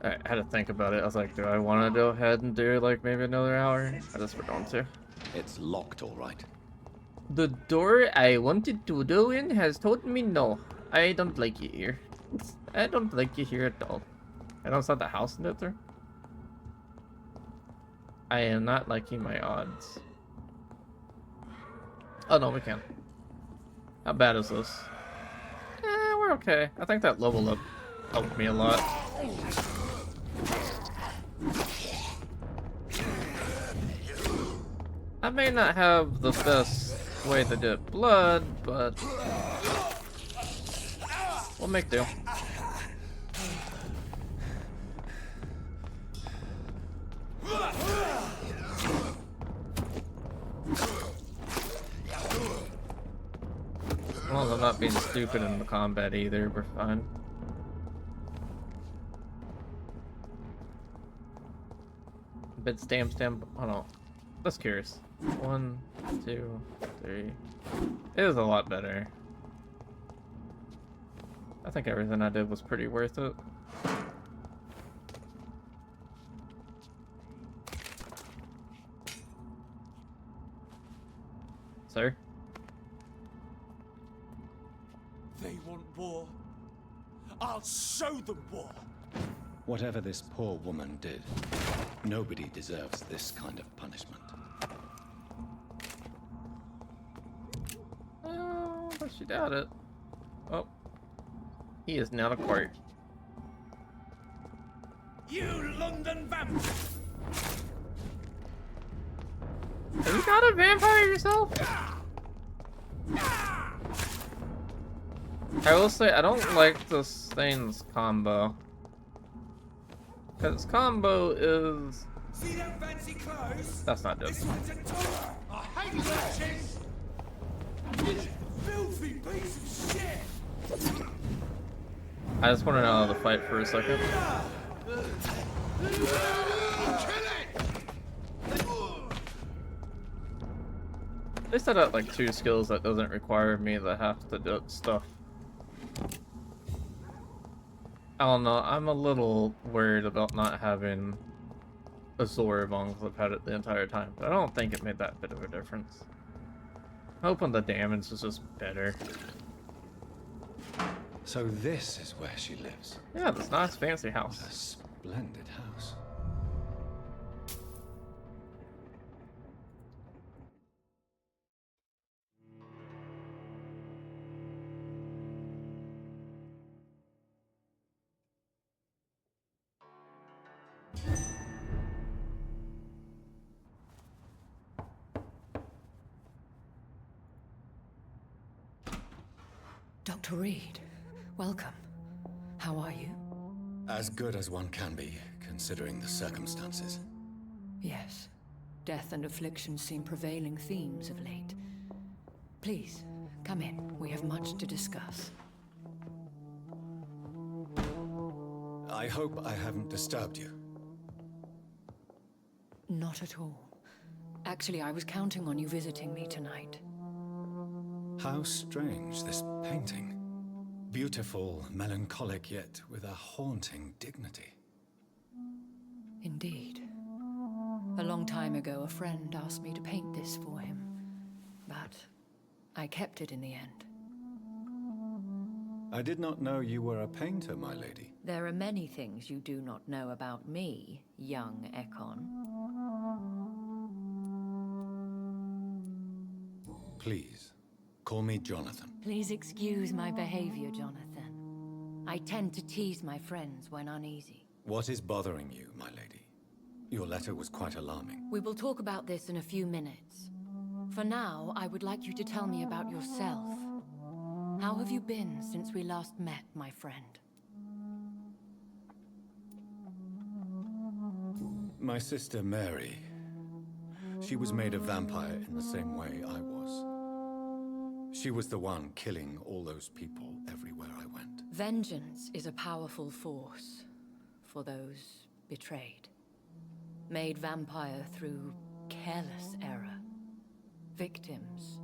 I had to think about it. I was like, do I want to go ahead and do like maybe another hour? I guess we're going to. It's locked, all right. The door I wanted to go in has told me no. I don't like it here. I don't like it here at all. I don't saw the house in it there. I am not liking my odds. Oh no, we can. How bad is this? We're okay. I think that level up helped me a lot. I may not have the best way to get blood, but we'll make do. As long as I'm not being stupid in the combat either, we're fine. Bit stamp. Oh no. Just curious. 1, 2, 3. It is a lot better. I think everything I did was pretty worth it. Sir? They want war. I'll show them war. Whatever this poor woman did, nobody deserves this kind of punishment. Oh, but she doubt it. Oh. He is now a court. You London vampire! Have you got a vampire yourself? I will say, I don't like this thing's combo. Because combo is... See them fancy clothes? That's not good. This one's a tour. I hate matches. Filthy piece of shit. I just want to know how to fight for a second. They set out like 2 skills that doesn't require me to have to do stuff. I don't know, I'm a little worried about not having Azor as long as I've had it the entire time, but I don't think it made that bit of a difference. I'm hoping the damage is just better. So this is where she lives. Yeah, this nice fancy house. A splendid house. Dr. Reed, welcome. How are you? As good as one can be, considering the circumstances. Yes. Death and affliction seem prevailing themes of late. Please, come in. We have much to discuss. I hope I haven't disturbed you. Not at all. Actually, I was counting on you visiting me tonight. How strange, this painting. Beautiful, melancholic, yet with a haunting dignity. Indeed. A long time ago, a friend asked me to paint this for him, but I kept it in the end. I did not know you were a painter, my lady. There are many things you do not know about me, young Ekon. Please, call me Jonathan. Please excuse my behavior, Jonathan. I tend to tease my friends when uneasy. What is bothering you, my lady? Your letter was quite alarming. We will talk about this in a few minutes. For now, I would like you to tell me about yourself. How have you been since we last met, my friend? My sister Mary. She was made a vampire in the same way I was. She was the one killing all those people everywhere I went. Vengeance is a powerful force for those betrayed. Made vampire through careless error. Victims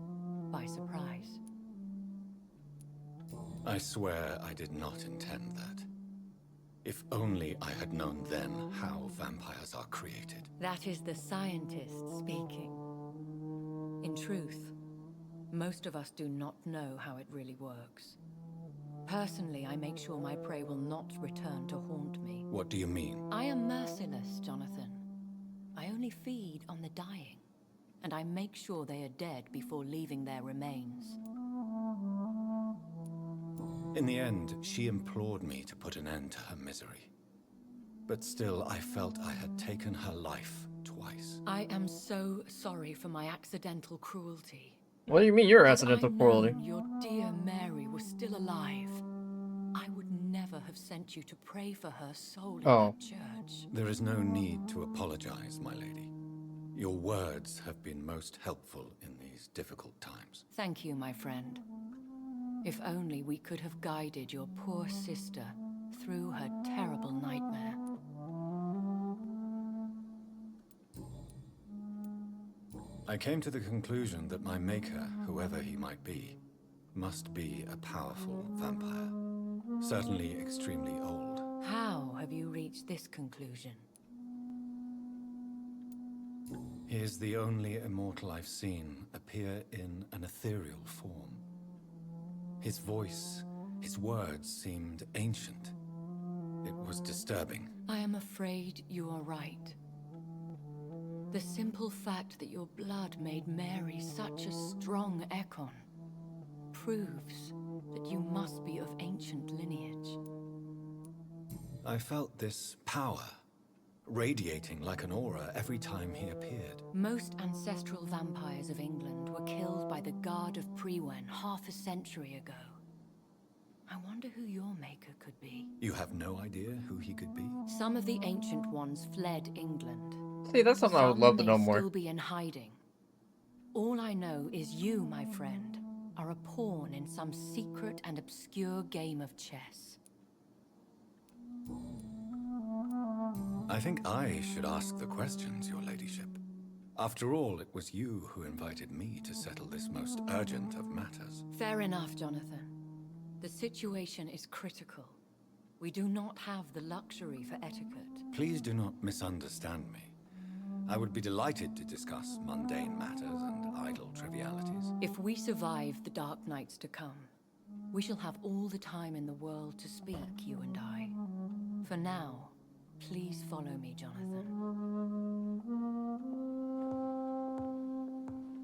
by surprise. I swear I did not intend that. If only I had known then how vampires are created. That is the scientist speaking. In truth, most of us do not know how it really works. Personally, I make sure my prey will not return to haunt me. What do you mean? I am merciless, Jonathan. I only feed on the dying, and I make sure they are dead before leaving their remains. In the end, she implored me to put an end to her misery. But still, I felt I had taken her life twice. I am so sorry for my accidental cruelty. What do you mean you're Had accidental I cruelty? known your dear Mary was still alive, I would never have sent you to pray for her soul in Oh. that church. There is no need to apologize, my lady. Your words have been most helpful in these difficult times. Thank you, my friend. If only we could have guided your poor sister through her terrible nightmare. I came to the conclusion that my maker, whoever he might be, must be a powerful vampire. Certainly extremely old. How have you reached this conclusion? He is the only immortal I've seen appear in an ethereal form. His voice, his words seemed ancient. It was disturbing. I am afraid you are right. The simple fact that your blood made Mary such a strong Ekon proves that you must be of ancient lineage. I felt this power radiating like an aura every time he appeared. Most ancestral vampires of England were killed by the Guard of Priwen half a century ago. I wonder who your maker could be. You have no idea who he could be? Some of the ancient ones fled England. See, that's something I would love to know Some may more. still be in hiding. All I know is you, my friend, are a pawn in some secret and obscure game of chess. I think I should ask the questions, your ladyship. After all, it was you who invited me to settle this most urgent of matters. Fair enough, Jonathan. The situation is critical. We do not have the luxury for etiquette. Please do not misunderstand me. I would be delighted to discuss mundane matters and idle trivialities. If we survive the dark nights to come, we shall have all the time in the world to speak, you and I. For now, please follow me, Jonathan.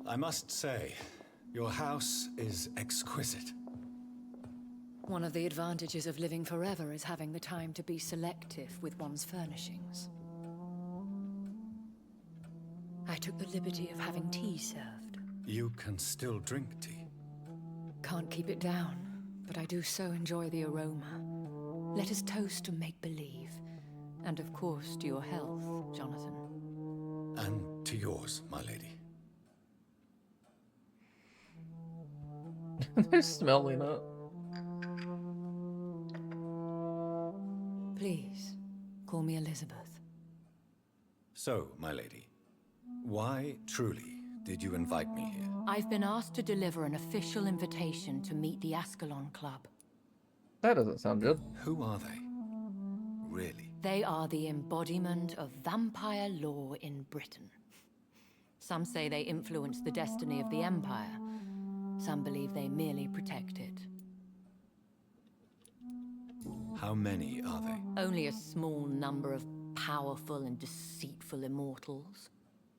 I must say, your house is exquisite. One of the advantages of living forever is having the time to be selective with one's furnishings. I took the liberty of having tea served. You can still drink tea. Can't keep it down, but I do so enjoy the aroma. Let us toast to make-believe. And of course, to your health, Jonathan. And to yours, my lady. They're smelling it. Please, call me Elizabeth. So, my lady, why truly did you invite me here? I've been asked to deliver an official invitation to meet the Ascalon Club. That doesn't sound good. Who are they? Really? They are the embodiment of vampire law in Britain. Some say they influence the destiny of the Empire. Some believe they merely protect it. How many are they? Only a small number of powerful and deceitful immortals.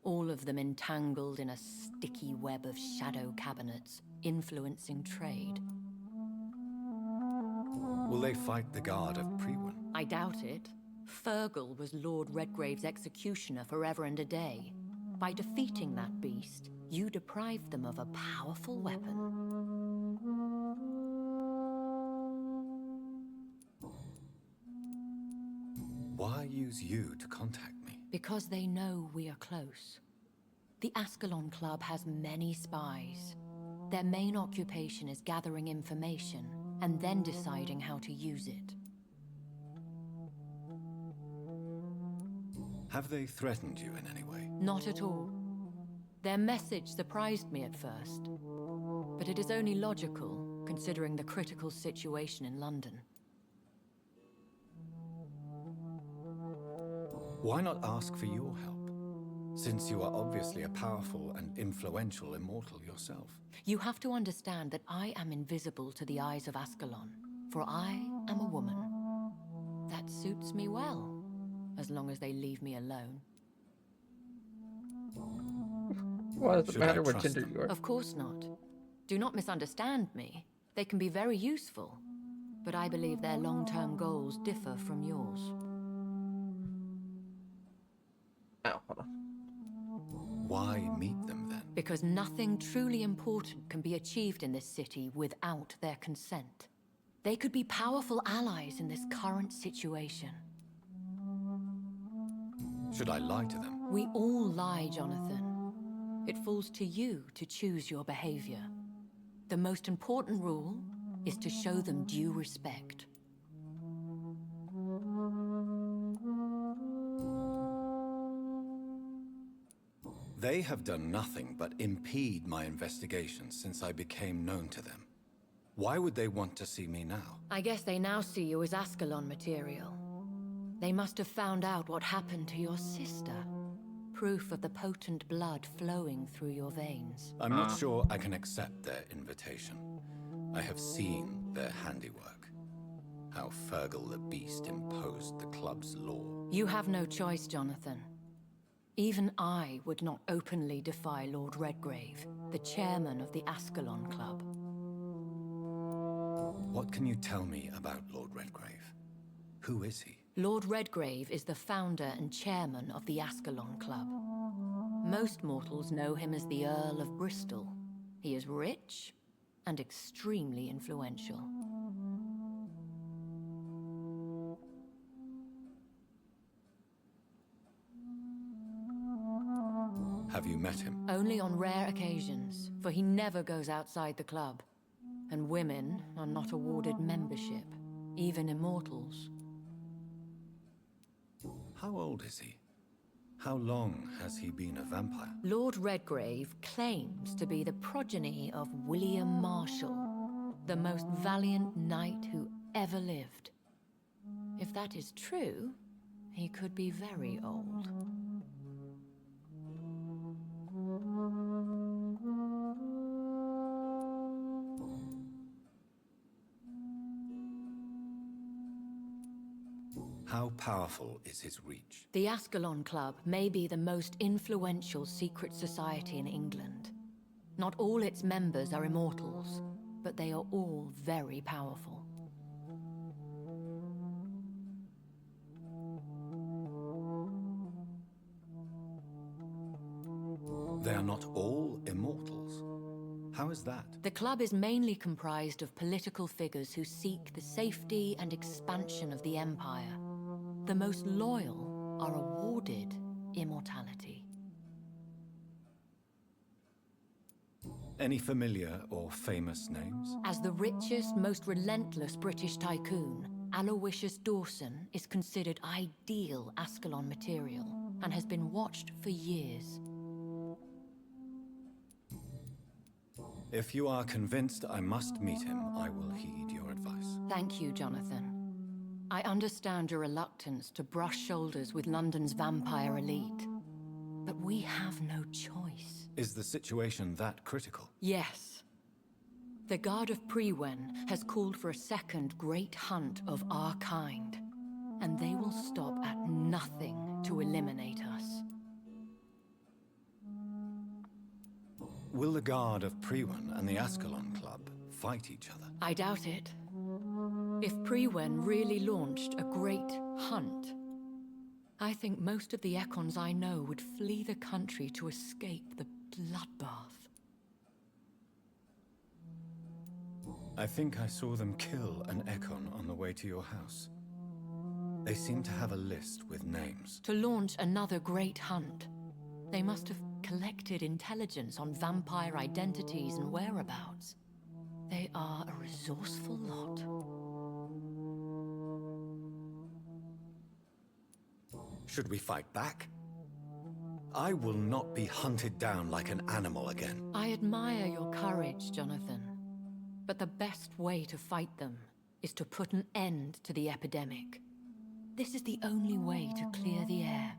All of them entangled in a sticky web of shadow cabinets, influencing trade. Will they fight the Guard of Priwen? I doubt it. Fergal was Lord Redgrave's executioner forever and a day. By defeating that beast, you deprived them of a powerful weapon. Why use you to contact me? Because they know we are close. The Ascalon Club has many spies. Their main occupation is gathering information and then deciding how to use it. Have they threatened you in any way? Not at all. Their message surprised me at first, but it is only logical, considering the critical situation in London. Why not ask for your help? Since you are obviously a powerful and influential immortal yourself. You have to understand that I am invisible to the eyes of Ascalon, for I am a woman. That suits me well, as long as they leave me alone. Why does it Should I matter what trust gender them? you are? Of course not. Do not misunderstand me. They can be very useful, but I believe their long-term goals differ from yours. Oh, hold on. Why meet them then? Because nothing truly important can be achieved in this city without their consent. They could be powerful allies in this current situation. Should I lie to them? We all lie, Jonathan. It falls to you to choose your behavior. The most important rule is to show them due respect. They have done nothing but impede my investigation since I became known to them. Why would they want to see me now? I guess they now see you as Ascalon material. They must have found out what happened to your sister. Proof of the potent blood flowing through your veins. I'm not sure I can accept their invitation. I have seen their handiwork. How Fergal the Beast imposed the club's law. You have no choice, Jonathan. Even I would not openly defy Lord Redgrave, the chairman of the Ascalon Club. What can you tell me about Lord Redgrave? Who is he? Lord Redgrave is the founder and chairman of the Ascalon Club. Most mortals know him as the Earl of Bristol. He is rich and extremely influential. Have you met him? Only on rare occasions, for he never goes outside the club. And women are not awarded membership, even immortals. How old is he? How long has he been a vampire? Lord Redgrave claims to be the progeny of William Marshall, the most valiant knight who ever lived. If that is true, he could be very old. How powerful is his reach? The Ascalon Club may be the most influential secret society in England. Not all its members are immortals, but they are all very powerful. They are not all immortals. How is that? The club is mainly comprised of political figures who seek the safety and expansion of the Empire. The most loyal are awarded immortality. Any familiar or famous names? As the richest, most relentless British tycoon, Aloysius Dawson is considered ideal Ascalon material and has been watched for years. If you are convinced I must meet him, I will heed your advice. Thank you, Jonathan. I understand your reluctance to brush shoulders with London's vampire elite, but we have no choice. Is the situation that critical? Yes. The Guard of Prewen has called for a second great hunt of our kind, and they will stop at nothing to eliminate us. Will the Guard of Prewen and the Ascalon Club fight each other? I doubt it. If Prewen really launched a great hunt, I think most of the Econs I know would flee the country to escape the bloodbath. I think I saw them kill an Econ on the way to your house. They seem to have a list with names. To launch another great hunt, they must have collected intelligence on vampire identities and whereabouts. They are a resourceful lot. Should we fight back? I will not be hunted down like an animal again. I admire your courage, Jonathan. But the best way to fight them is to put an end to the epidemic. This is the only way to clear the air.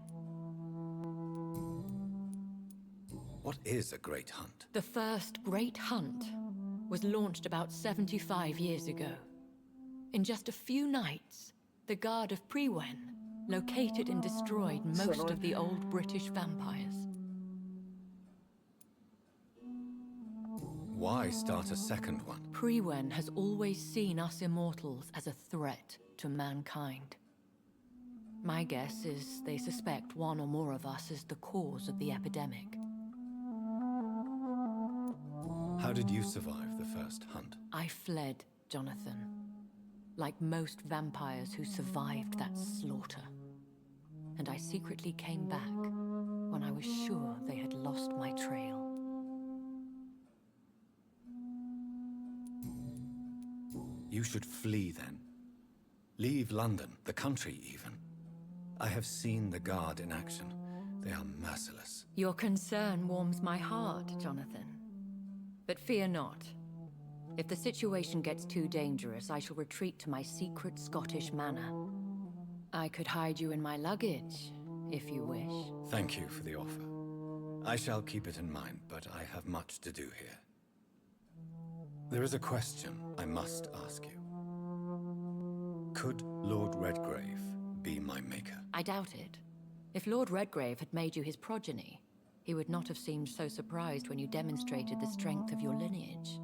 What is a great hunt? The first great hunt was launched about 75 years ago. In just a few nights, the Guard of Priwen located and destroyed most of the old British vampires. Why start a second one? Priwen has always seen us immortals as a threat to mankind. My guess is they suspect one or more of us is the cause of the epidemic. How did you survive the first hunt? I fled, Jonathan. Like most vampires who survived that slaughter. And I secretly came back when I was sure they had lost my trail. You should flee then. Leave London, the country even. I have seen the Guard in action. They are merciless. Your concern warms my heart, Jonathan. But fear not. If the situation gets too dangerous, I shall retreat to my secret Scottish manor. I could hide you in my luggage, if you wish. Thank you for the offer. I shall keep it in mind, but I have much to do here. There is a question I must ask you. Could Lord Redgrave be my maker? I doubt it. If Lord Redgrave had made you his progeny, he would not have seemed so surprised when you demonstrated the strength of your lineage.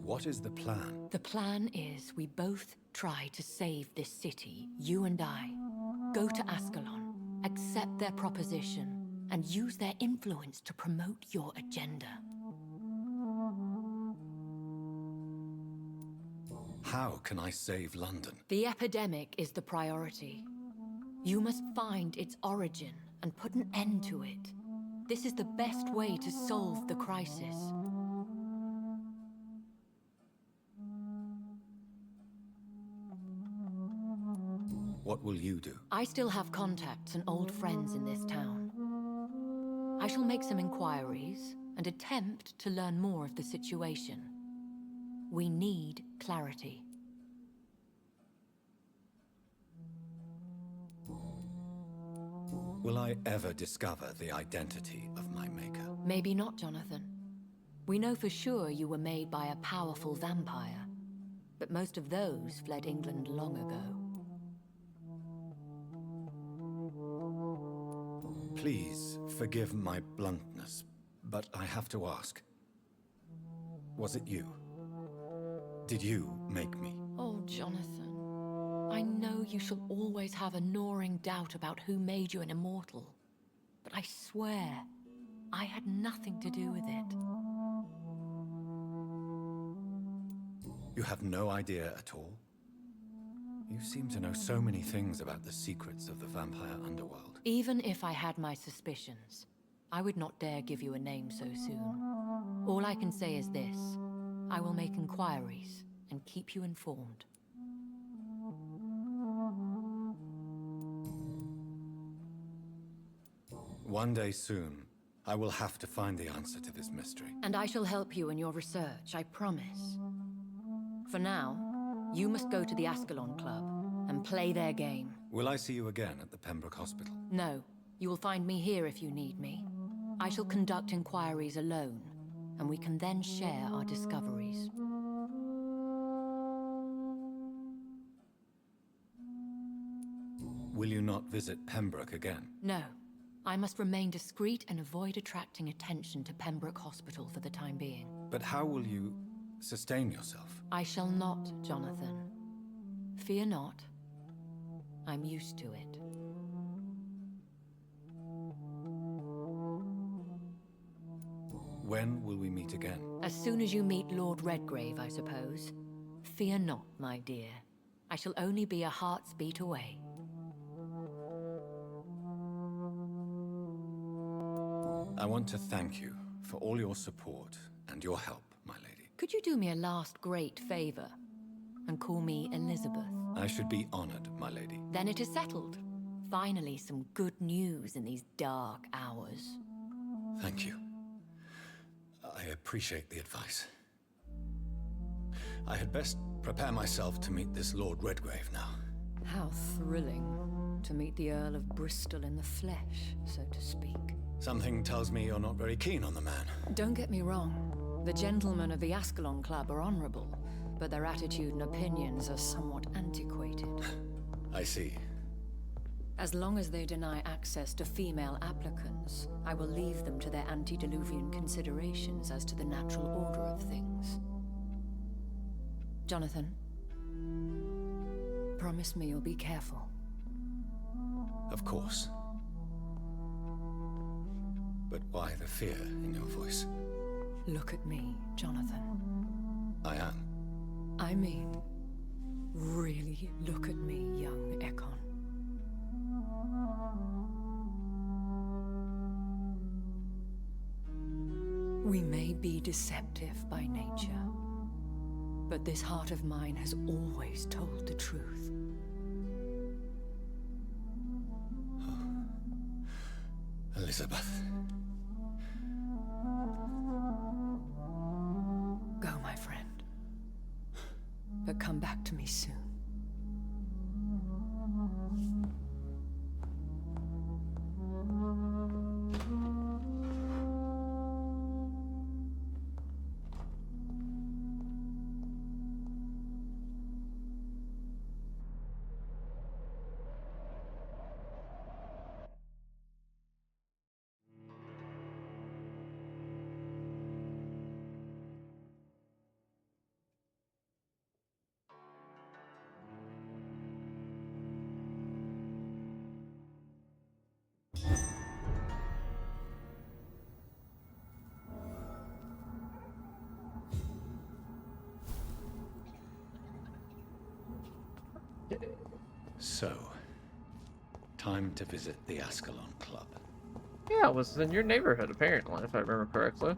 What is the plan? The plan is we both try to save this city, you and I. Go to Ascalon, accept their proposition, and use their influence to promote your agenda. How can I save London? The epidemic is the priority. You must find its origin and put an end to it. This is the best way to solve the crisis. What will you do? I still have contacts and old friends in this town. I shall make some inquiries and attempt to learn more of the situation. We need clarity. Will I ever discover the identity of my maker? Maybe not, Jonathan. We know for sure you were made by a powerful vampire, but most of those fled England long ago. Please forgive my bluntness, but I have to ask. Was it you? Did you make me? Oh, Jonathan. I know you shall always have a gnawing doubt about who made you an immortal. But I swear, I had nothing to do with it. You have no idea at all? You seem to know so many things about the secrets of the vampire underworld. Even if I had my suspicions, I would not dare give you a name so soon. All I can say is this. I will make inquiries and keep you informed. One day soon, I will have to find the answer to this mystery. And I shall help you in your research, I promise. For now, you must go to the Ascalon Club and play their game. Will I see you again at the Pembroke Hospital? No, you will find me here if you need me. I shall conduct inquiries alone, and we can then share our discoveries. Will you not visit Pembroke again? No. I must remain discreet and avoid attracting attention to Pembroke Hospital for the time being. But how will you sustain yourself? I shall not, Jonathan. Fear not. I'm used to it. When will we meet again? As soon as you meet Lord Redgrave, I suppose. Fear not, my dear. I shall only be a heart's beat away. I want to thank you for all your support and your help, my lady. Could you do me a last great favor and call me Elizabeth? I should be honored, my lady. Then it is settled. Finally, some good news in these dark hours. Thank you. I appreciate the advice. I had best prepare myself to meet this Lord Redgrave now. How thrilling to meet the Earl of Bristol in the flesh, so to speak. Something tells me you're not very keen on the man. Don't get me wrong. The gentlemen of the Ascalon Club are honorable, but their attitude and opinions are somewhat antiquated. I see. As long as they deny access to female applicants, I will leave them to their antediluvian considerations as to the natural order of things. Jonathan, promise me you'll be careful. Of course. But why the fear in your voice? Look at me, Jonathan. I am. I mean, really look at me, young Ekon. We may be deceptive by nature, but this heart of mine has always told the truth. Elizabeth. Go, my friend. But come back to me soon. So, time to visit the Ascalon Club. Yeah, it was in your neighborhood, apparently, if I remember correctly.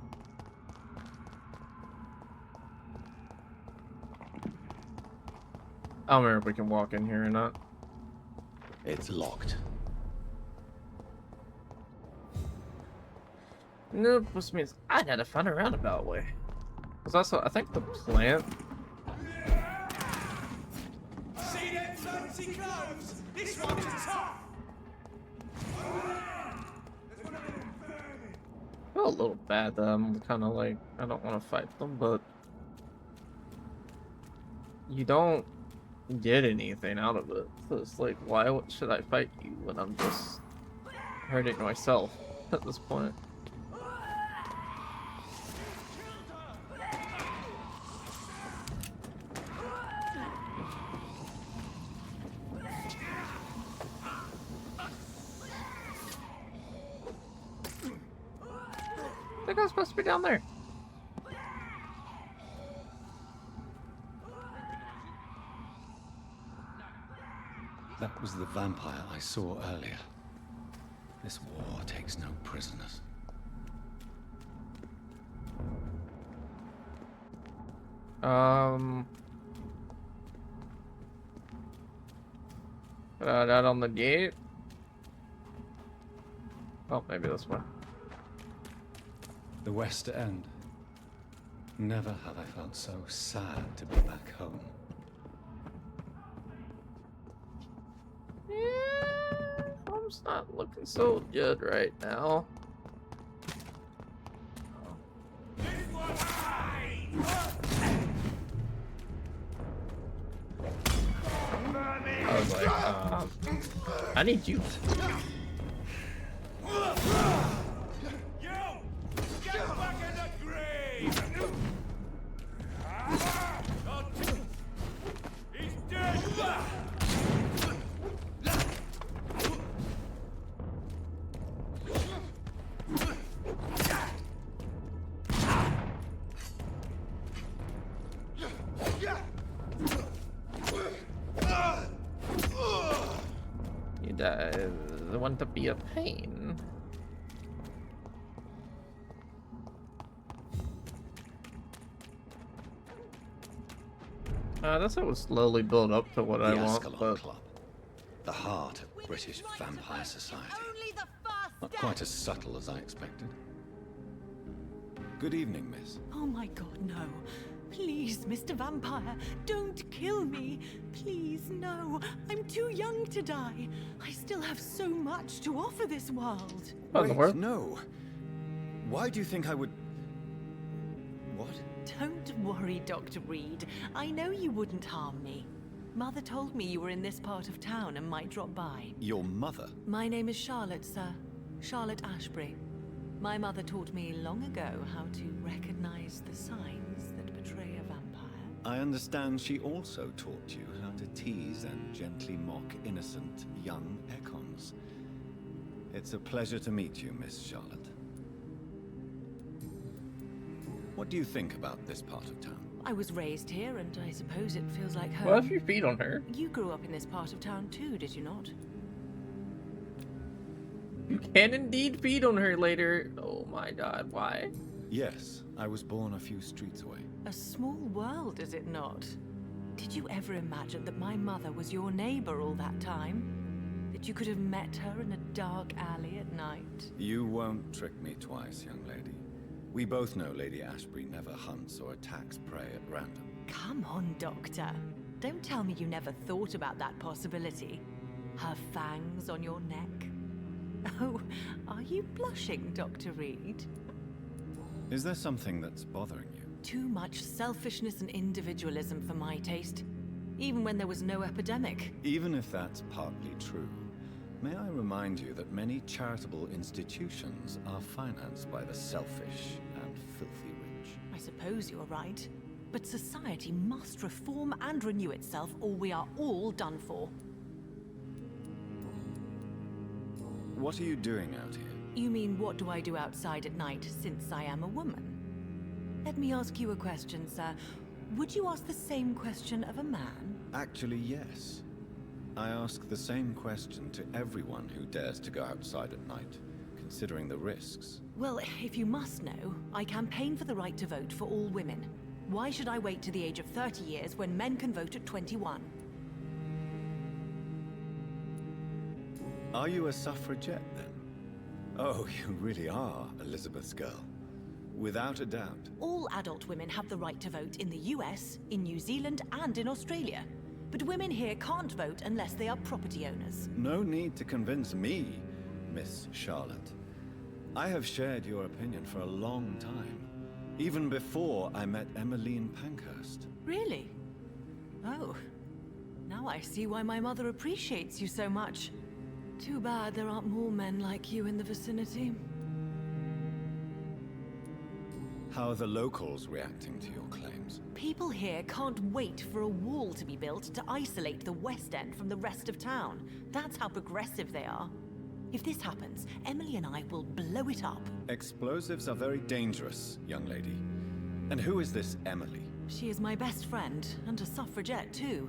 I don't remember if we can walk in here or not. It's locked. Nope, which means I'd have to find a roundabout way. Because also, I think the plant... See them fancy clothes? This one's tough! I feel a little bad that I'm kind of like, I don't want to fight them, but... You don't get anything out of it. So it's like, why should I fight you when I'm just hurting myself at this point? I think I was supposed to be down there. That was the vampire I saw earlier. This war takes no prisoners. That on the gate? Oh, maybe this one. The West End. Never have I felt so sad to be back home. Yeah, home's not looking so good right now. I was like, I need you. Get back in the grave! He's dead! You want to be a pain. That's how it would slowly build up to what I want, Ascalon but... Club. The heart of British vampire society. Only the fast Not quite as subtle as I expected. Good evening, miss. Oh my god, no. Please, Mr. Vampire, don't kill me. Please, no. I'm too young to die. I still have so much to offer this world. What in the Wait, world? no. Why do you think I would... What? Don't worry, Dr. Reed. I know you wouldn't harm me. Mother told me you were in this part of town and might drop by. Your mother? My name is Charlotte, sir. Charlotte Ashbury. My mother taught me long ago how to recognize the signs that betray a vampire. I understand she also taught you how to tease and gently mock innocent young Ekons. It's a pleasure to meet you, Miss Charlotte. What do you think about this part of town? I was raised here, and I suppose it feels like home. Well, if you feed on her, You grew up in this part of town too, did you not? you can indeed feed on her later. Oh my god, why? Yes, I was born a few streets away. A small world, is it not? Did you ever imagine that my mother was your neighbor all that time? That you could have met her in a dark alley at night? You won't trick me twice, young lady. We both know Lady Ashbury never hunts or attacks prey at random. Come on, Doctor. Don't tell me you never thought about that possibility. Her fangs on your neck. Oh, are you blushing, Dr. Reed? Is there something that's bothering you? Too much selfishness and individualism for my taste. Even when there was no epidemic. Even if that's partly true, may I remind you that many charitable institutions are financed by the selfish and filthy rich. I suppose you're right. But society must reform and renew itself, or we are all done for. What are you doing out here? You mean, what do I do outside at night, since I am a woman? Let me ask you a question, sir. Would you ask the same question of a man? Actually, yes. I ask the same question to everyone who dares to go outside at night, considering the risks. Well, if you must know, I campaign for the right to vote for all women. Why should I wait to the age of 30 years when men can vote at 21? Are you a suffragette, then? Oh, you really are Elizabeth's girl. Without a doubt. All adult women have the right to vote in the US, in New Zealand, and in Australia. But women here can't vote unless they are property owners. No need to convince me, Miss Charlotte. I have shared your opinion for a long time. Even before I met Emmeline Pankhurst. Really? Oh. Now I see why my mother appreciates you so much. Too bad there aren't more men like you in the vicinity. How are the locals reacting to your claims? People here can't wait for a wall to be built to isolate the West End from the rest of town. That's how progressive they are. If this happens, Emily and I will blow it up. Explosives are very dangerous, young lady. And who is this Emily? She is my best friend, and a suffragette too.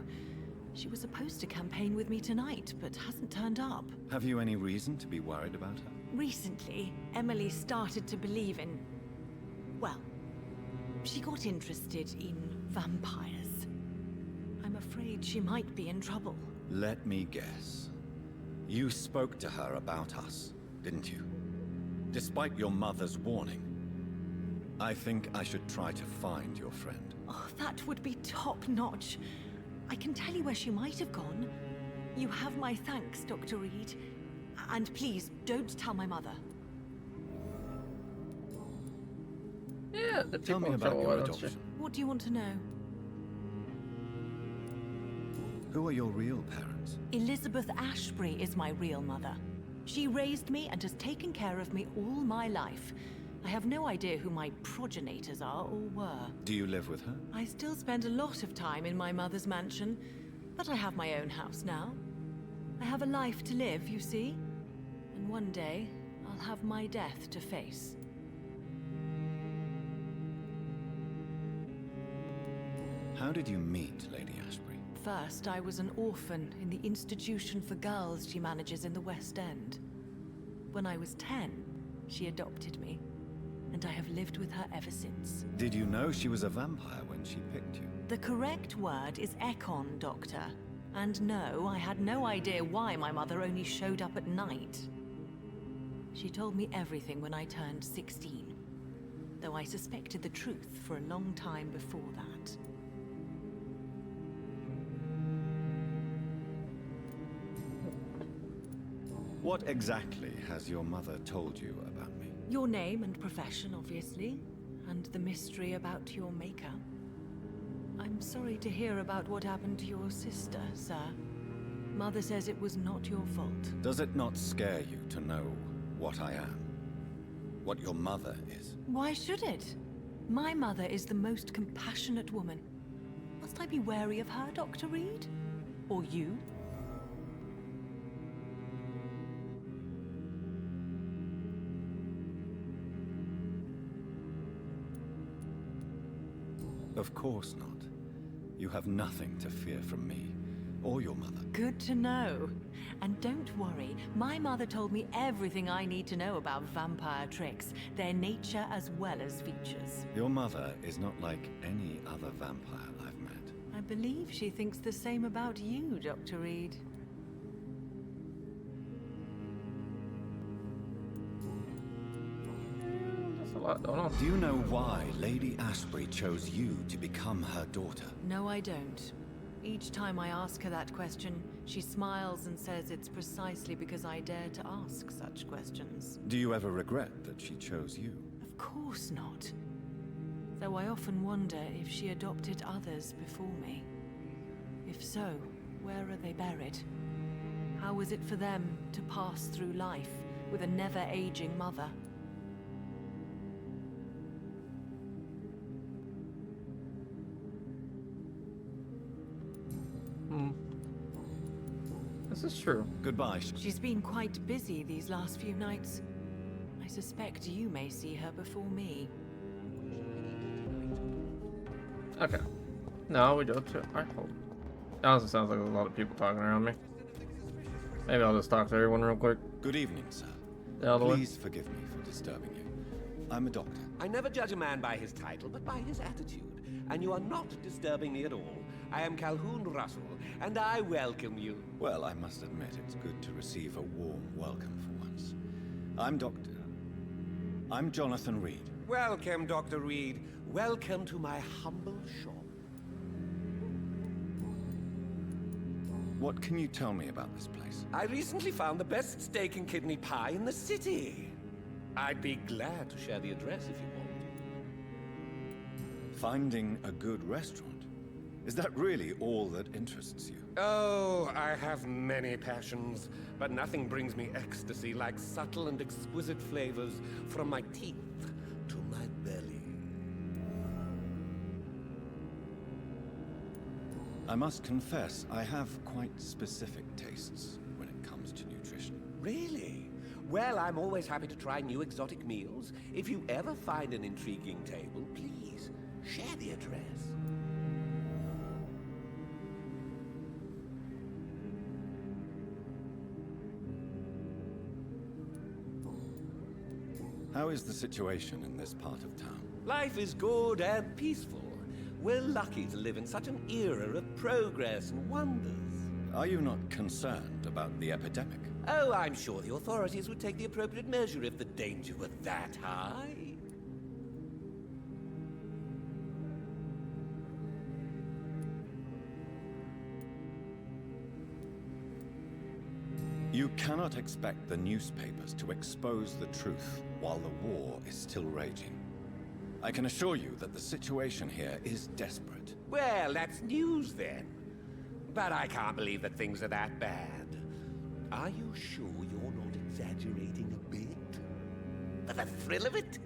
She was supposed to campaign with me tonight, but hasn't turned up. Have you any reason to be worried about her? Recently, Emily started to believe in... well, she got interested in vampires. I'm afraid she might be in trouble. Let me guess. You spoke to her about us, didn't you? Despite your mother's warning. I think I should try to find your friend. Oh, that would be top-notch. I can tell you where she might have gone. You have my thanks, Dr. Reed. And please, don't tell my mother. Yeah, the Tell me people about show your up, adoption. What do you want to know? Who are your real parents? Elizabeth Ashbury is my real mother. She raised me and has taken care of me all my life. I have no idea who my progenitors are or were. Do you live with her? I still spend a lot of time in my mother's mansion, but I have my own house now. I have a life to live, you see. And one day, I'll have my death to face. How did you meet Lady Ashbury? First, I was an orphan in the institution for girls she manages in the West End. When I was 10, she adopted me, and I have lived with her ever since. Did you know she was a vampire when she picked you? The correct word is Ekon, Doctor. And no, I had no idea why my mother only showed up at night. She told me everything when I turned 16. though I suspected the truth for a long time before that. What exactly has your mother told you about me? Your name and profession, obviously, and the mystery about your maker. I'm sorry to hear about what happened to your sister, sir. Mother says it was not your fault. Does it not scare you to know what I am? What your mother is? Why should it? My mother is the most compassionate woman. Must I be wary of her, Dr. Reed? Or you? Of course not. You have nothing to fear from me, or your mother. Good to know. And don't worry, my mother told me everything I need to know about vampire tricks, their nature as well as features. Your mother is not like any other vampire I've met. I believe she thinks the same about you, Dr. Reed. That's a lot going on. Do you know why Lady Ashbury chose you to become her daughter? No, I don't. Each time I ask her that question, she smiles and says it's precisely because I dare to ask such questions. Do you ever regret that she chose you? Of course not. Though I often wonder if she adopted others before me. If so, where are they buried? How is it for them to pass through life with a never-aging mother? This is true. Goodbye. She's been quite busy these last few nights. I suspect you may see her before me. Okay. No, we go to our home. It honestly sounds like there's a lot of people talking around me. Maybe I'll just talk to everyone real quick. Good evening, sir. Yeah, the way. Please forgive me for disturbing you. I'm a doctor. I never judge a man by his title, but by his attitude. And you are not disturbing me at all. I am Calhoun Russell, and I welcome you. Well, I must admit it's good to receive a warm welcome for once. I'm Jonathan Reed. Welcome, Dr. Reed. Welcome to my humble shop. What can you tell me about this place? I recently found the best steak and kidney pie in the city. I'd be glad to share the address if you want. Finding a good restaurant? Is that really all that interests you? Oh, I have many passions, but nothing brings me ecstasy like subtle and exquisite flavors from my teeth to my belly. I must confess, I have quite specific tastes when it comes to nutrition. Really? Well, I'm always happy to try new exotic meals. If you ever find an intriguing table, please share the address. How is the situation in this part of town? Life is good and peaceful. We're lucky to live in such an era of progress and wonders. Are you not concerned about the epidemic? Oh, I'm sure the authorities would take the appropriate measure if the danger were that high. You cannot expect the newspapers to expose the truth while the war is still raging. I can assure you that the situation here is desperate. Well, that's news then. But I can't believe that things are that bad. Are you sure you're not exaggerating a bit? For the thrill of it?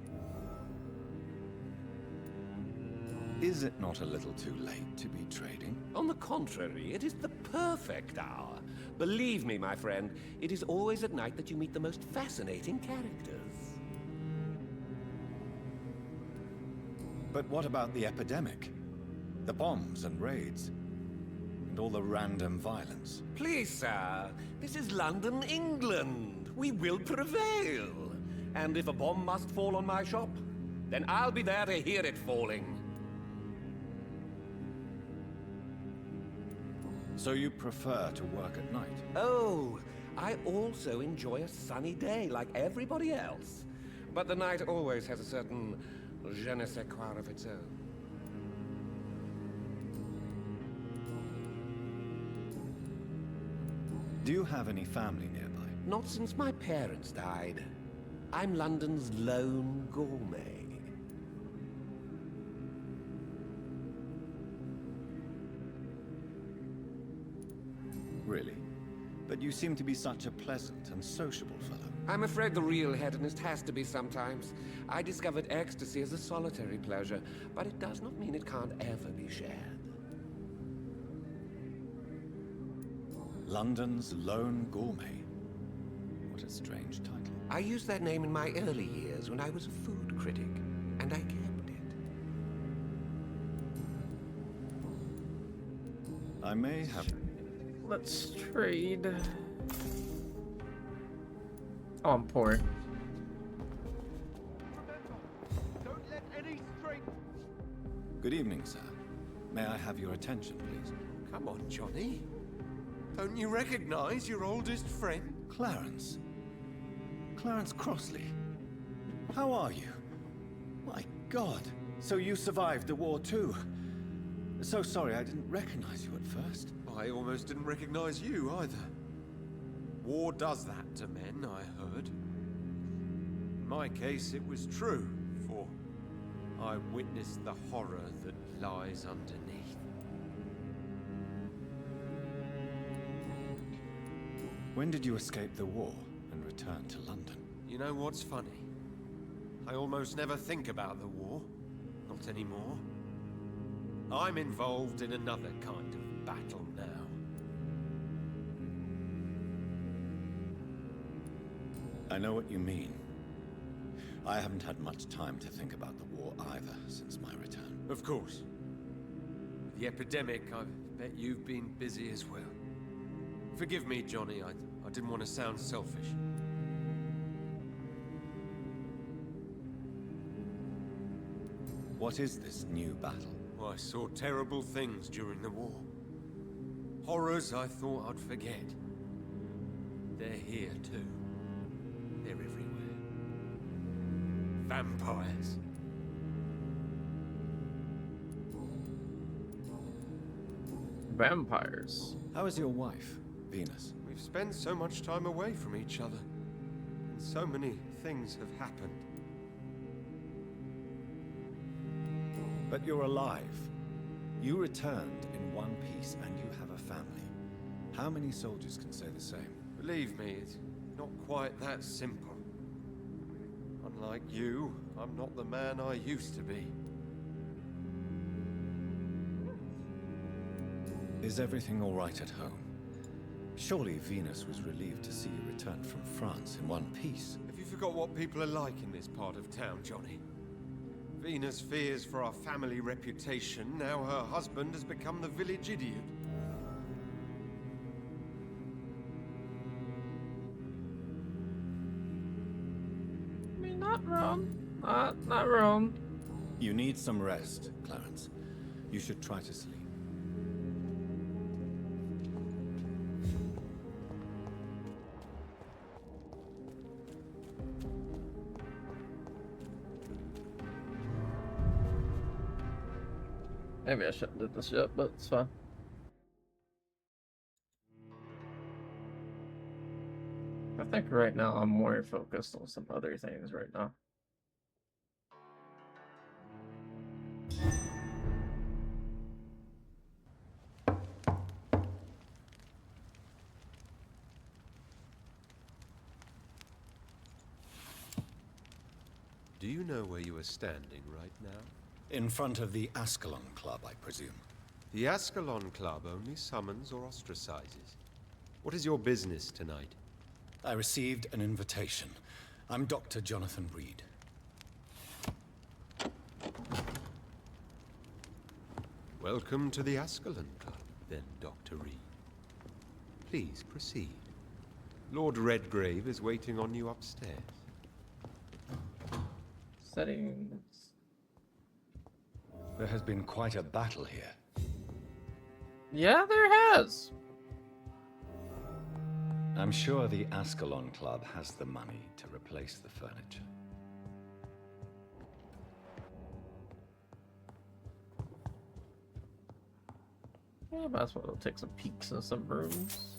Is it not a little too late to be trading? On the contrary, it is the perfect hour. Believe me, my friend, it is always at night that you meet the most fascinating characters. But what about the epidemic? The bombs and raids? And all the random violence? Please, sir, this is London, England. We will prevail. And if a bomb must fall on my shop, then I'll be there to hear it falling. So you prefer to work at night? Oh, I also enjoy a sunny day like everybody else. But the night always has a certain Je ne sais quoi of its own. Do you have any family nearby? Not since my parents died. I'm London's lone gourmet. Really? But you seem to be such a pleasant and sociable fellow. I'm afraid the real hedonist has to be sometimes. I discovered ecstasy as a solitary pleasure, but it does not mean it can't ever be shared. London's lone gourmet. What a strange title. I used that name in my early years when I was a food critic, and I kept it. I may have... Let's trade. Oh, I'm poor. Don't let any stray... Good evening, sir. May I have your attention, please? Come on, Johnny. Don't you recognize your oldest friend? Clarence. Clarence Crossley. How are you? My God. So you survived the war too. So sorry I didn't recognize you at first. I almost didn't recognize you either. War does that to men, I heard. In my case, it was true, for I witnessed the horror that lies underneath. When did you escape the war and return to London? You know what's funny? I almost never think about the war. Not anymore. I'm involved in another kind of battle now. I know what you mean. I haven't had much time to think about the war either since my return. Of course. With the epidemic, I bet you've been busy as well. Forgive me, Johnny, I didn't want to sound selfish. What is this new battle? I saw terrible things during the war. Horrors I thought I'd forget. They're here too. They're everywhere. Vampires. Vampires. How is your wife, Venus? We've spent so much time away from each other. And so many things have happened. But you're alive. You returned in one piece and you have a family. How many soldiers can say the same? Believe me, it's not quite that simple. Unlike you, I'm not the man I used to be. Is everything all right at home? Surely Venus was relieved to see you return from France in one piece. Have you forgot what people are like in this part of town, Johnny? Venus fears for our family reputation. Now her husband has become the village idiot. I mean, not wrong. Not wrong. You need some rest, Clarence. You should try to sleep. Maybe I shouldn't do this yet, but it's fine. I think right now I'm more focused on some other things right now. Do you know where you are standing right now? In front of the Ascalon Club, I presume. The Ascalon Club only summons or ostracizes. What is your business tonight? I received an invitation. I'm Dr. Jonathan Reed. Welcome to the Ascalon Club, then, Dr. Reed. Please proceed. Lord Redgrave is waiting on you upstairs. Settings. There has been quite a battle here. Yeah, there has. I'm sure the Ascalon Club has the money to replace the furniture. Yeah, might as well take some peeks in some rooms.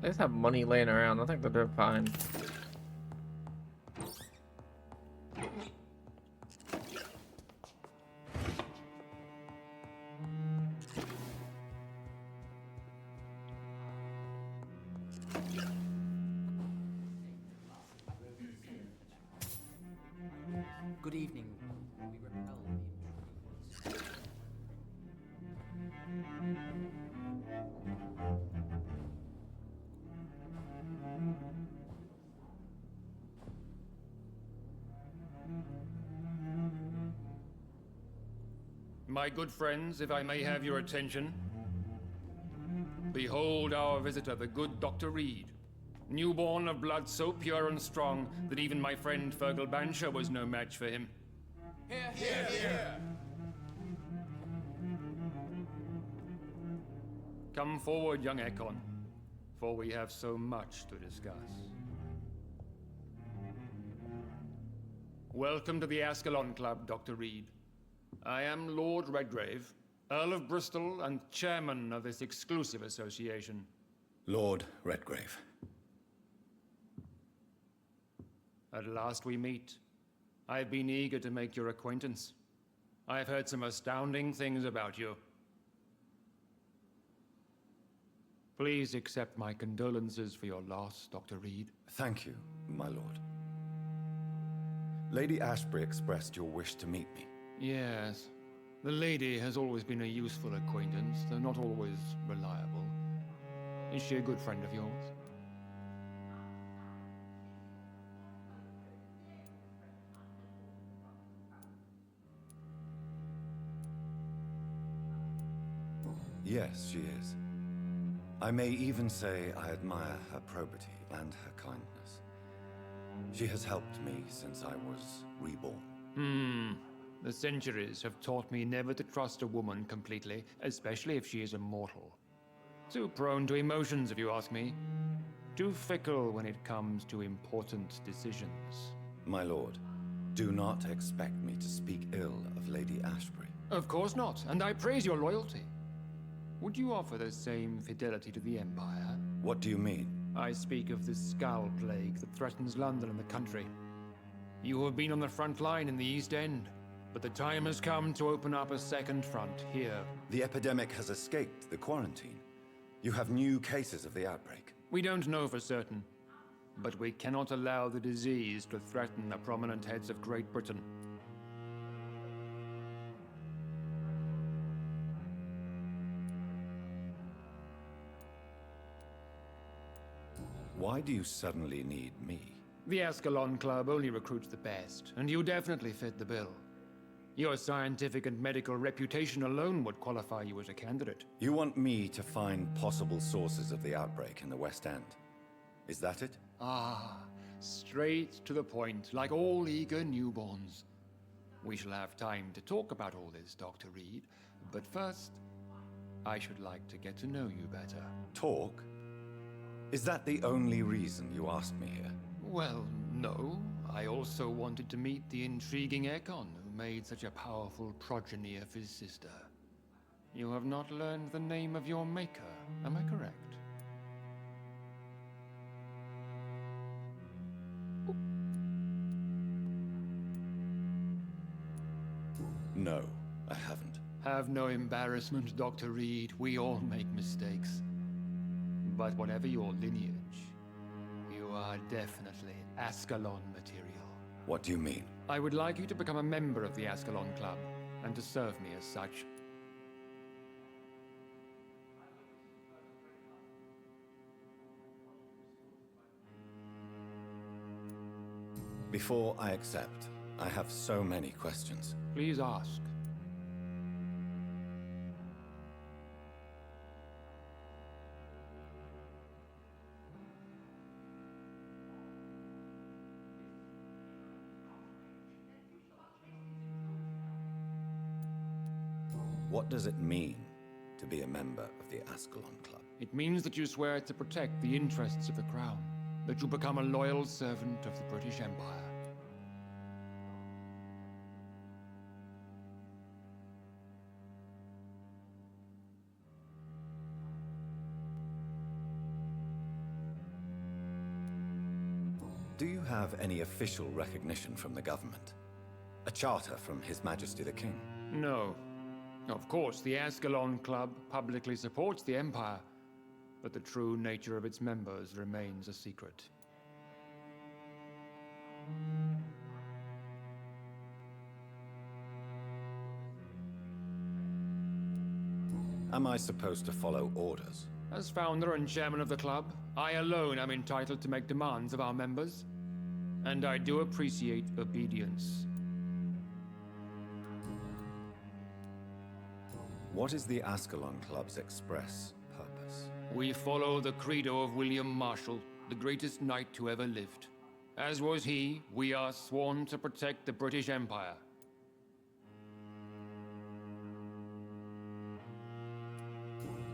They just have money laying around. I think that they're fine. Good evening. We repel the intruders. My good friends, if I may have your attention. Behold our visitor, the good Dr. Reed. Newborn of blood so pure and strong that even my friend Fergal Bansher was no match for him. Come forward, young Ekon, for we have so much to discuss. Welcome to the Ascalon Club, Dr. Reed. I am Lord Redgrave, Earl of Bristol and chairman of this exclusive association. Lord Redgrave. At last we meet. I've been eager to make your acquaintance. I've heard some astounding things about you. Please accept my condolences for your loss, Dr. Reed. Thank you, my lord. Lady Ashbury expressed your wish to meet me. Yes. The lady has always been a useful acquaintance, though not always reliable. Is she a good friend of yours? Yes, she is. I may even say I admire her probity and her kindness. She has helped me since I was reborn. The centuries have taught me never to trust a woman completely, especially if she is immortal. Too prone to emotions, if you ask me. Too fickle when it comes to important decisions. My lord, do not expect me to speak ill of Lady Ashbury. Of course not, and I praise your loyalty. Would you offer the same fidelity to the Empire? What do you mean? I speak of the Skull Plague that threatens London and the country. You have been on the front line in the East End, but the time has come to open up a second front here. The epidemic has escaped the quarantine. You have new cases of the outbreak. We don't know for certain, but we cannot allow the disease to threaten the prominent heads of Great Britain. Why do you suddenly need me? The Ascalon Club only recruits the best, and you definitely fit the bill. Your scientific and medical reputation alone would qualify you as a candidate. You want me to find possible sources of the outbreak in the West End. Is that it? Ah, straight to the point, like all eager newborns. We shall have time to talk about all this, Dr. Reed, but first, I should like to get to know you better. Talk? Is that the only reason you asked me here? Well, no. I also wanted to meet the intriguing Ekon, who made such a powerful progeny of his sister. You have not learned the name of your maker, am I correct? No, I haven't. Have no embarrassment, Dr. Reed. We all make mistakes. But whatever your lineage, you are definitely Ascalon material. What do you mean? I would like you to become a member of the Ascalon Club, and to serve me as such. Before I accept, I have so many questions. Please ask. What does it mean to be a member of the Ascalon Club? It means that you swear to protect the interests of the Crown, that you become a loyal servant of the British Empire. Do you have any official recognition from the government? A charter from His Majesty the King? No. Of course, the Ascalon Club publicly supports the Empire, but the true nature of its members remains a secret. Am I supposed to follow orders? As founder and chairman of the club, I alone am entitled to make demands of our members, and I do appreciate obedience. What is the Ascalon Club's express purpose? We follow the credo of William Marshall, the greatest knight who ever lived. As was he, we are sworn to protect the British Empire.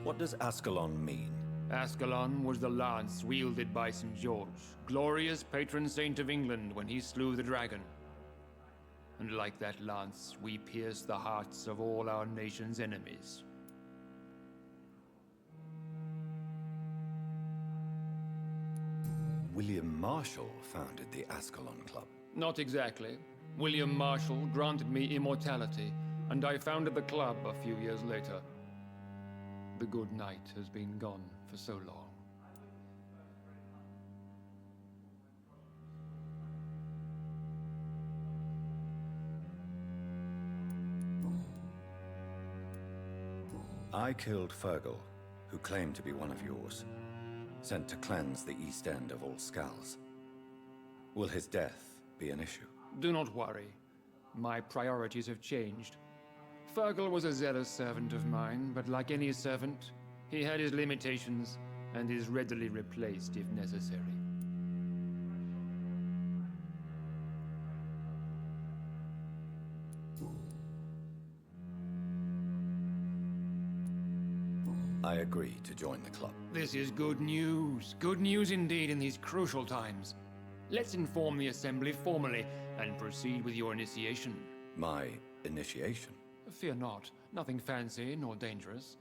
What does Ascalon mean? Ascalon was the lance wielded by St. George, glorious patron saint of England when he slew the dragon. And like that lance, we pierce the hearts of all our nation's enemies. William Marshall founded the Ascalon Club. Not exactly. William Marshall granted me immortality, and I founded the club a few years later. The good knight has been gone for so long. I killed Fergal, who claimed to be one of yours, sent to cleanse the east end of all Skulls. Will his death be an issue? Do not worry. My priorities have changed. Fergal was a zealous servant of mine, but like any servant, he had his limitations and is readily replaced if necessary. I agree to join the club. This is good news. Good news indeed in these crucial times. Let's inform the Assembly formally and proceed with your initiation. My initiation? Fear not. Nothing fancy nor dangerous.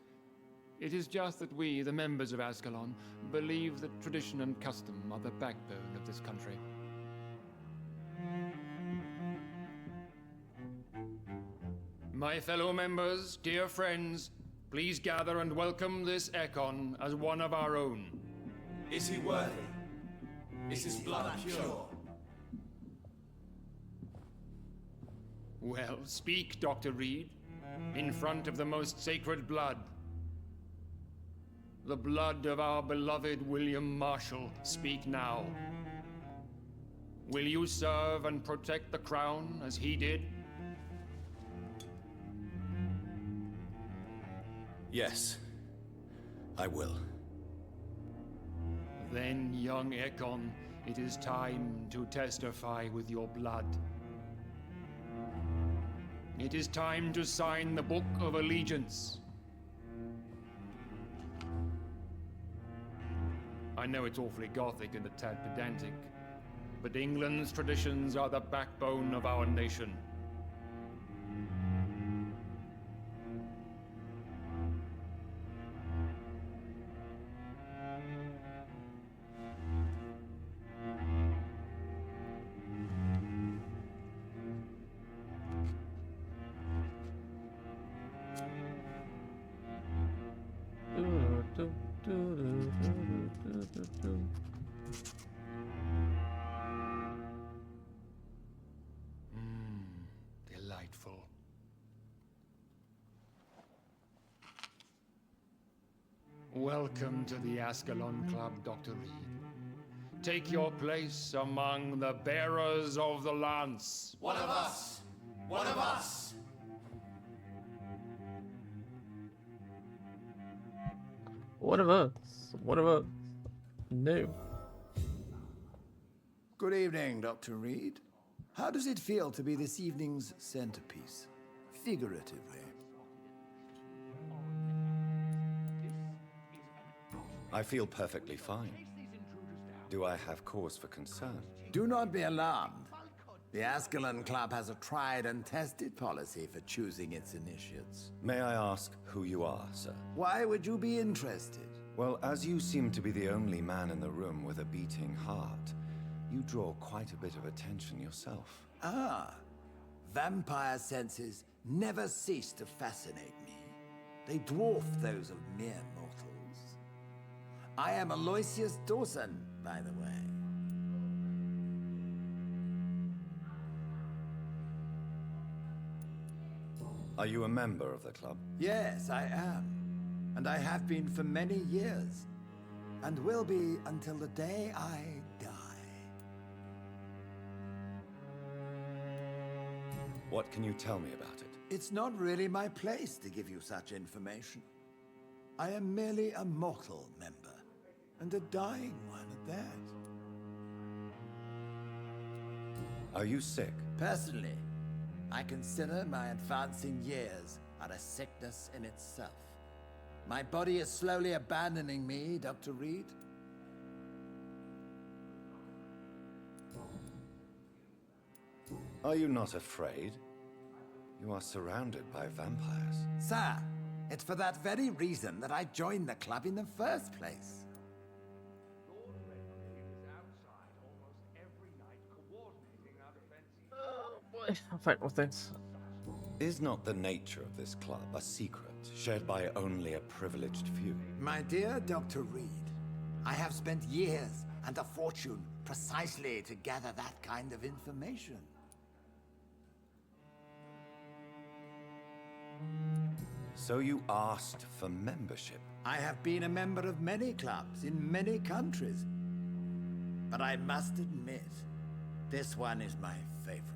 It is just that we, the members of Ascalon, believe that tradition and custom are the backbone of this country. My fellow members, dear friends, please gather and welcome this Ekon as one of our own. Is he worthy? Is his blood pure? Well, speak, Dr. Reed, in front of the most sacred blood. The blood of our beloved William Marshall. Speak now. Will you serve and protect the crown as he did? Yes, I will. Then, young Ekon, it is time to testify with your blood. It is time to sign the Book of Allegiance. I know it's awfully gothic and a tad pedantic, but England's traditions are the backbone of our nation. Delightful. Welcome to the Ascalon Club, Dr. Reed. Take your place among the bearers of the lance. One of us! One of us! One of us. One of us. No. Good evening, Dr. Reed. How does it feel to be this evening's centerpiece, figuratively? I feel perfectly fine. Do I have cause for concern? Do not be alarmed. The Ascalon Club has a tried and tested policy for choosing its initiates. May I ask who you are, sir? Why would you be interested? Well, as you seem to be the only man in the room with a beating heart, You draw quite a bit of attention yourself. Ah, vampire senses never cease to fascinate me. They dwarf those of mere mortals. I am Aloysius Dawson, by the way. Are you a member of the club? Yes, I am. And I have been for many years. And will be until the day I die. What can you tell me about it? It's not really my place to give you such information. I am merely a mortal member, and a dying one at that. Are you sick? Personally, I consider my advancing years are a sickness in itself. My body is slowly abandoning me, Dr. Reed. Are you not afraid? You are surrounded by vampires. Sir, it's for that very reason that I joined the club in the first place. Oh boy, I'm fighting with things. Is not the nature of this club a secret, shared by only a privileged few? My dear Dr. Reed, I have spent years and a fortune precisely to gather that kind of information. So you asked for membership? I have been a member of many clubs in many countries. But I must admit, this one is my favorite.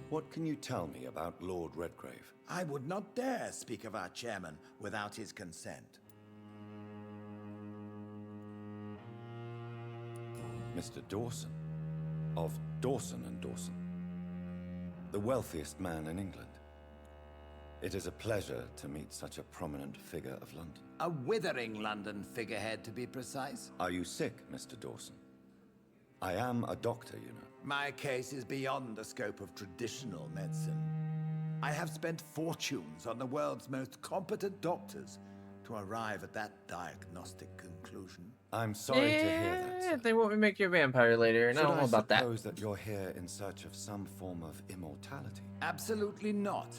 What can you tell me about Lord Redgrave? I would not dare speak of our chairman without his consent. Mr. Dawson, of Dawson and Dawson, the wealthiest man in England. It is a pleasure to meet such a prominent figure of London. A withering London figurehead, to be precise. Are you sick, Mr. Dawson? I am a doctor, you know. My case is beyond the scope of traditional medicine. I have spent fortunes on the world's most competent doctors to arrive at that diagnostic conclusion. I'm sorry to hear that, sir. They want me to make you a vampire later, and I Should don't know about that. suppose that you're here in search of some form of immortality? Absolutely not.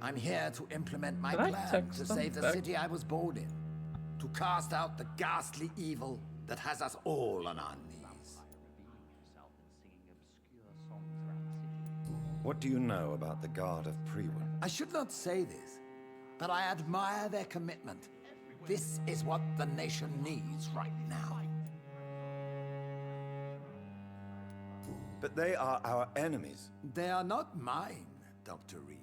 I'm here to implement my Did I plan text to them save the back? city I was born in. To cast out the ghastly evil that has us all on our knees. What do you know about the Guard of Priwen? I should not say this, but I admire their commitment. This is what the nation needs right now. But they are our enemies. They are not mine, Dr. Reed.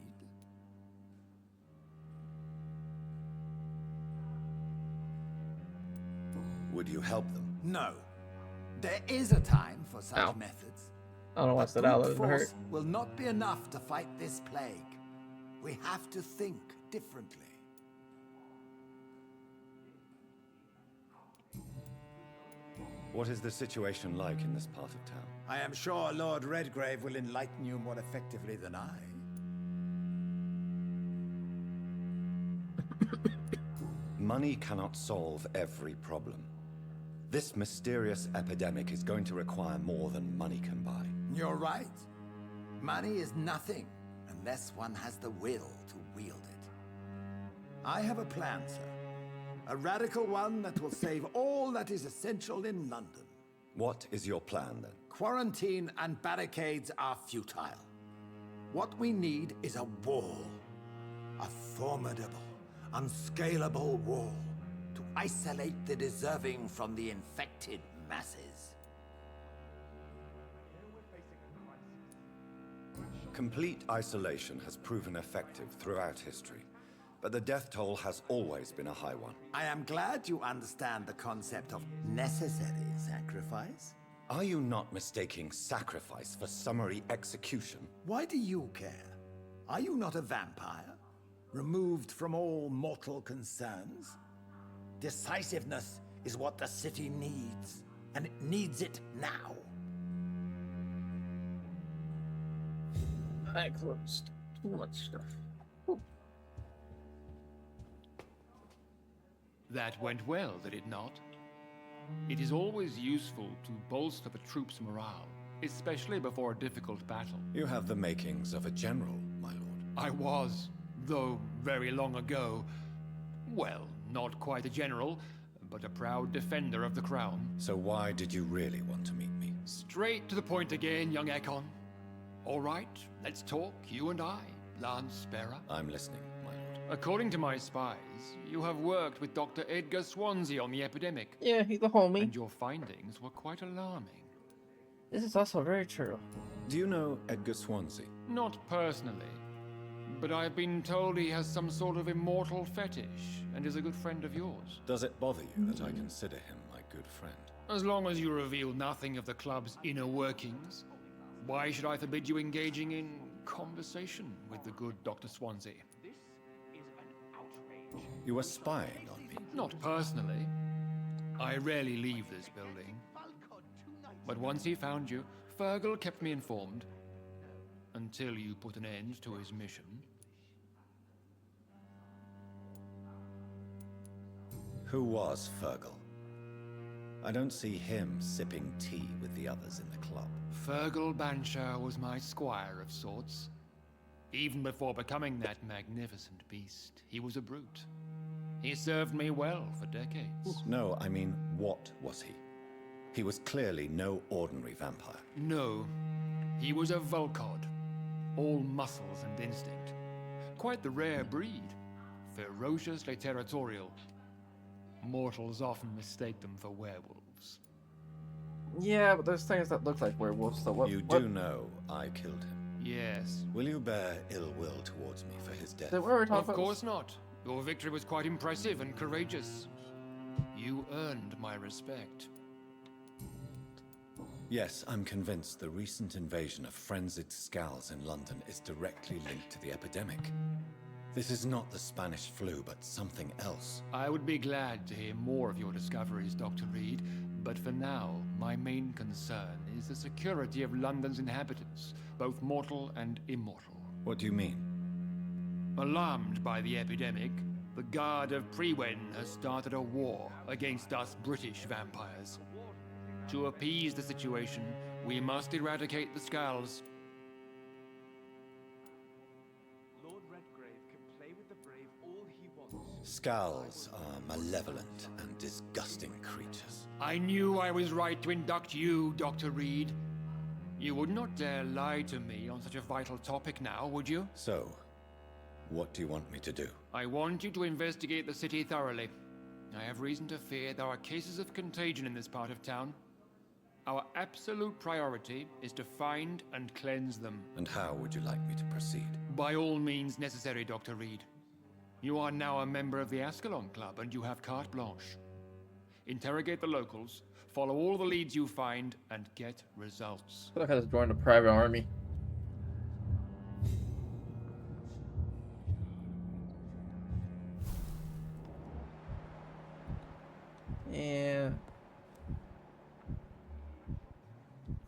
Would you help them? No. There is a time for such Ow. methods. I don't know what's that Brute out of hurt. force will not be enough to fight this plague. We have to think differently. What is the situation like in this part of town? I am sure Lord Redgrave will enlighten you more effectively than I. Money cannot solve every problem. This mysterious epidemic is going to require more than money can buy. You're right. Money is nothing unless one has the will to wield it. I have a plan, sir. A radical one that will save all that is essential in London. What is your plan, then? Quarantine and barricades are futile. What we need is a wall. A formidable, unscalable wall to isolate the deserving from the infected masses. Complete isolation has proven effective throughout history, but the death toll has always been a high one. I am glad you understand the concept of necessary sacrifice. Are you not mistaking sacrifice for summary execution? Why do you care? Are you not a vampire? Removed from all mortal concerns? Decisiveness is what the city needs, and it needs it now. I closed too much stuff. That went well, did it not? It is always useful to bolster the troops' morale, especially before a difficult battle. You have the makings of a general, my lord. I was, though very long ago. Well, not quite a general, but a proud defender of the crown. So why did you really want to meet me? Straight to the point again, young Ekon. All right, let's talk, you and I, Lance Sparrow. I'm listening, my lord. According to my spies, you have worked with Dr. Edgar Swansea on the epidemic. Yeah, he's a homie. And your findings were quite alarming. This is also very true. Do you know Edgar Swansea? Not personally, but I've been told he has some sort of immortal fetish and is a good friend of yours. Does it bother you that I consider him my good friend? As long as you reveal nothing of the club's inner workings, why should I forbid you engaging in conversation with the good Dr. Swansea? You were spying on me? Not personally. I rarely leave this building. But once he found you, Fergal kept me informed. Until you put an end to his mission. Who was Fergal? I don't see him sipping tea with the others in the club. Fergal Banshire was my squire of sorts. Even before becoming that magnificent beast, he was a brute. He served me well for decades. No, I mean, what was he? He was clearly no ordinary vampire. No, he was a Volcod. All muscles and instinct. Quite the rare breed. Ferociously territorial. Mortals often mistake them for werewolves. Yeah, but there's things that look like werewolves, so what? You do know I killed him. Yes. Will you bear ill will towards me for his death? Of course not. Your victory was quite impressive and courageous. You earned my respect. Yes, I'm convinced the recent invasion of frenzied scowls in London is directly linked to the epidemic. This is not the Spanish flu, but something else. I would be glad to hear more of your discoveries, Dr. Reed, but for now, my main concern is the security of London's inhabitants, both mortal and immortal. What do you mean? Alarmed by the epidemic, the Guard of Prewen has started a war against us British vampires. To appease the situation, we must eradicate the Skulls. Lord Redgrave can play with the brave all he wants. Scowls are malevolent and disgusting creatures. I knew I was right to induct you, Dr. Reed. You would not dare lie to me on such a vital topic now, would you? So, what do you want me to do? I want you to investigate the city thoroughly. I have reason to fear there are cases of contagion in this part of town. Our absolute priority is to find and cleanse them. And how would you like me to proceed? By all means necessary, Dr. Reed. You are now a member of the Ascalon Club, and you have carte blanche. Interrogate the locals, follow all the leads you find, and get results. I feel like I just joined a private army. Yeah.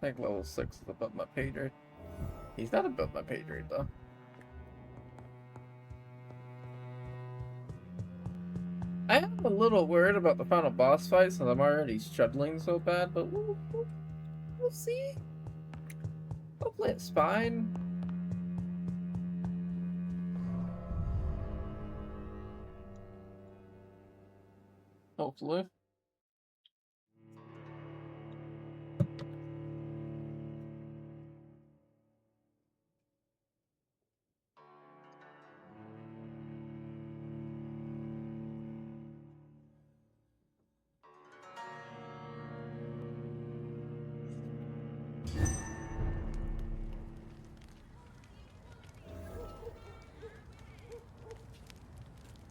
I think level 6 is above my pay grade. He's not above my pay grade though. I am a little worried about the final boss fight since I'm already struggling so bad, but we'll see. Hopefully it's fine. Hopefully.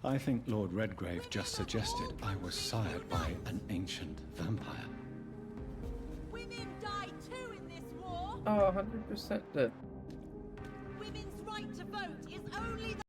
I think Lord Redgrave just suggested I was sired by an ancient vampire. Women die too in this war. Oh, 100% dead. Women's right to vote